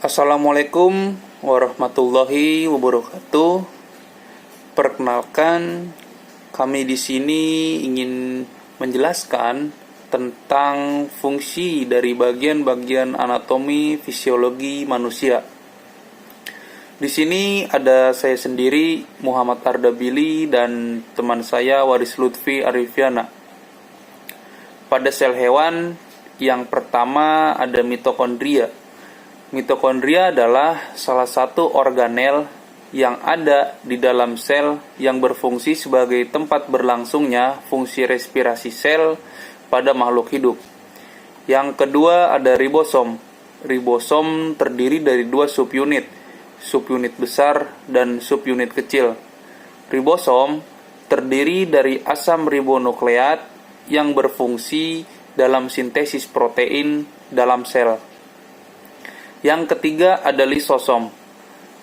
Assalamualaikum warahmatullahi wabarakatuh. Perkenalkan, kami di sini ingin menjelaskan tentang fungsi dari bagian-bagian anatomi fisiologi manusia. Di sini ada saya sendiri, Muhammad Ardabili, dan teman saya Waris Lutfi Arifiana. Pada sel hewan, yang pertama ada mitokondria. Mitokondria adalah salah satu organel yang ada di dalam sel yang berfungsi sebagai tempat berlangsungnya fungsi respirasi sel pada makhluk hidup. Yang kedua ada ribosom. Ribosom terdiri dari dua subunit besar dan subunit kecil. Ribosom terdiri dari asam ribonukleat yang berfungsi dalam sintesis protein dalam sel. Yang ketiga ada lisosom,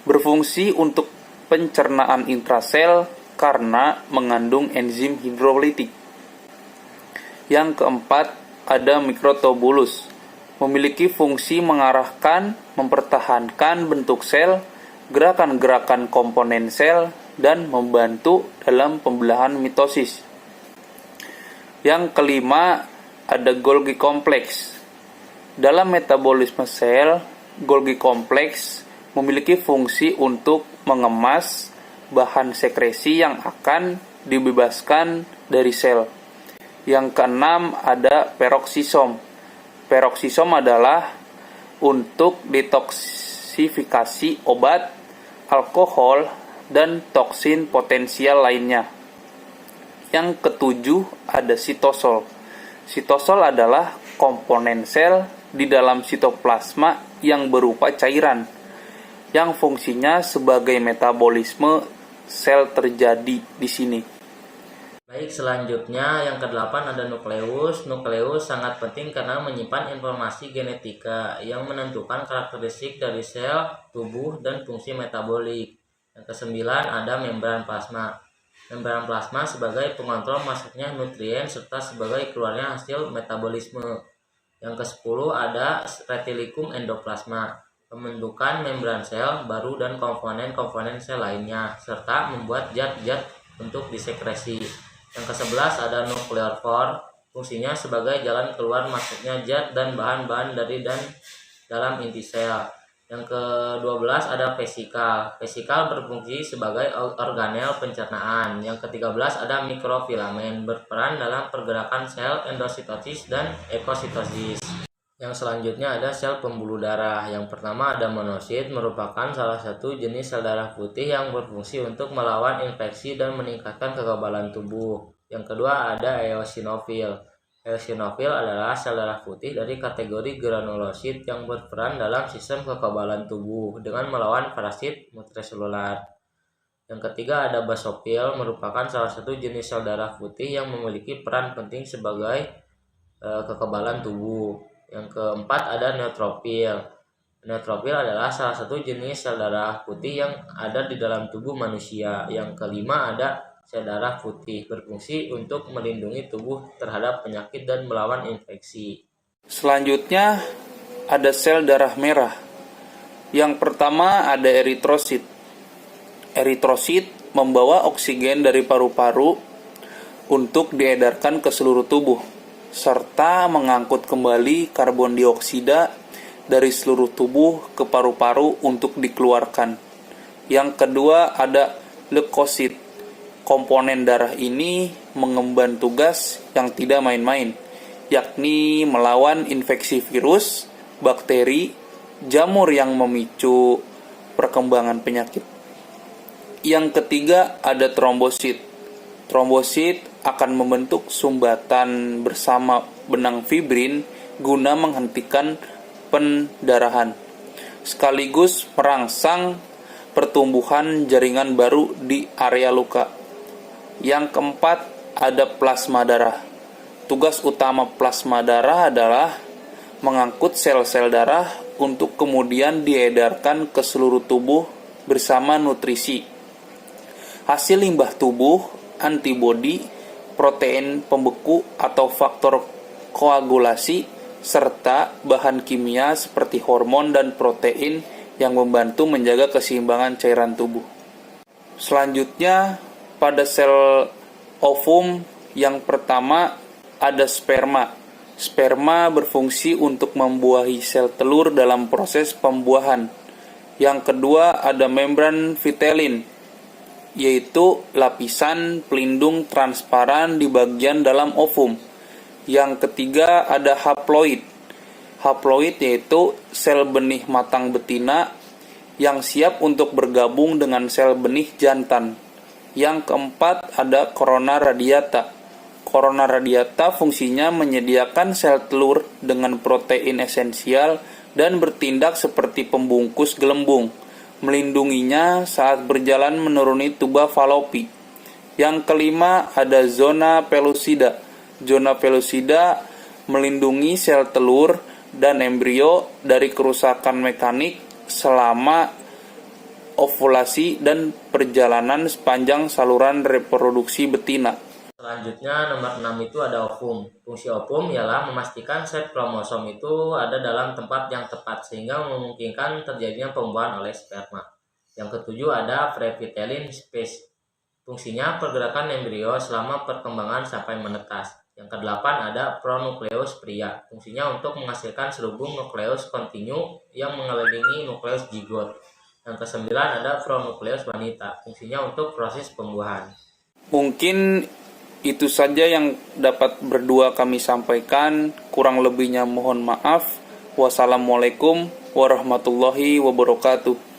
berfungsi untuk pencernaan intrasel karena mengandung enzim hidrolitik. Yang keempat ada mikrotubulus, memiliki fungsi mengarahkan, mempertahankan bentuk sel, gerakan-gerakan komponen sel, dan membantu dalam pembelahan mitosis. Yang kelima ada Golgi kompleks. Dalam metabolisme sel, Golgi kompleks memiliki fungsi untuk mengemas bahan sekresi yang akan dibebaskan dari sel. Yang keenam ada peroksisom. Peroksisom adalah untuk detoksifikasi obat, alkohol, dan toksin potensial lainnya. Yang ketujuh ada sitosol. Sitosol adalah komponen sel di dalam sitoplasma yang berupa cairan, yang fungsinya sebagai metabolisme sel terjadi di sini. Baik, selanjutnya yang kedelapan ada nukleus. Nukleus sangat penting karena menyimpan informasi genetika yang menentukan karakteristik dari sel, tubuh, dan fungsi metabolik. Yang kesembilan ada membran plasma. Membran plasma sebagai pengontrol masuknya nutrien serta sebagai keluarnya hasil metabolisme. Yang ke-10 ada retikulum endoplasma, pembentukan membran sel baru dan komponen-komponen sel lainnya, serta membuat zat-zat untuk disekresi. Yang ke-11 ada nukleofor, fungsinya sebagai jalan keluar masuknya zat dan bahan-bahan dari dan dalam inti sel. Yang ke-12 ada vesikal. Vesikal berfungsi sebagai organel pencernaan. Yang ke-13 ada mikrofilamen, berperan dalam pergerakan sel endositosis dan ekositosis. Yang selanjutnya ada sel pembuluh darah. Yang pertama ada monosit, merupakan salah satu jenis sel darah putih yang berfungsi untuk melawan infeksi dan meningkatkan kekebalan tubuh. Yang kedua ada eosinofil. Eosinofil adalah sel darah putih dari kategori granulosit yang berperan dalam sistem kekebalan tubuh dengan melawan parasit multiselular. Yang ketiga ada basofil, merupakan salah satu jenis sel darah putih yang memiliki peran penting sebagai kekebalan tubuh. Yang keempat ada neutrofil. Neutrofil adalah salah satu jenis sel darah putih yang ada di dalam tubuh manusia. Yang kelima ada sel darah putih, berfungsi untuk melindungi tubuh terhadap penyakit dan melawan infeksi. Selanjutnya ada sel darah merah. Yang pertama ada eritrosit. Eritrosit membawa oksigen dari paru-paru untuk diedarkan ke seluruh tubuh, serta mengangkut kembali karbon dioksida dari seluruh tubuh ke paru-paru untuk dikeluarkan. Yang kedua ada leukosit. Komponen darah ini mengemban tugas yang tidak main-main, yakni melawan infeksi virus, bakteri, jamur yang memicu perkembangan penyakit. Yang ketiga ada trombosit. Trombosit akan membentuk sumbatan bersama benang fibrin guna menghentikan pendarahan, sekaligus merangsang pertumbuhan jaringan baru di area luka. Yang keempat ada plasma darah. Tugas utama plasma darah adalah mengangkut sel-sel darah untuk kemudian diedarkan ke seluruh tubuh bersama nutrisi, hasil limbah tubuh, antibodi, protein pembeku atau faktor koagulasi, serta bahan kimia seperti hormon dan protein yang membantu menjaga keseimbangan cairan tubuh. Selanjutnya, pada sel ovum yang pertama ada sperma. Sperma berfungsi untuk membuahi sel telur dalam proses pembuahan. Yang kedua ada membran vitellin, yaitu lapisan pelindung transparan di bagian dalam ovum. Yang ketiga ada haploid. Haploid yaitu sel benih matang betina yang siap untuk bergabung dengan sel benih jantan. Yang keempat ada corona radiata. Corona radiata fungsinya menyediakan sel telur dengan protein esensial dan bertindak seperti pembungkus gelembung, melindunginya saat berjalan menuruni tuba falopi. Yang kelima ada zona pellucida. Zona pellucida melindungi sel telur dan embrio dari kerusakan mekanik selama ovulasi dan perjalanan sepanjang saluran reproduksi betina. Selanjutnya nomor 6 itu ada ovum. Fungsi ovum ialah memastikan set kromosom itu ada dalam tempat yang tepat sehingga memungkinkan terjadinya pembuahan oleh sperma. Yang ketujuh ada previtellin space. Fungsinya pergerakan embrio selama perkembangan sampai menetas. Yang kedelapan ada pronukleus pria. Fungsinya untuk menghasilkan serubung nukleus kontinu yang mengelilingi nukleus zigot. Yang kesembilan ada pronukleus wanita. Fungsinya untuk proses pembuahan. Mungkin itu saja yang dapat berdua kami sampaikan. Kurang lebihnya mohon maaf. Wassalamualaikum warahmatullahi wabarakatuh.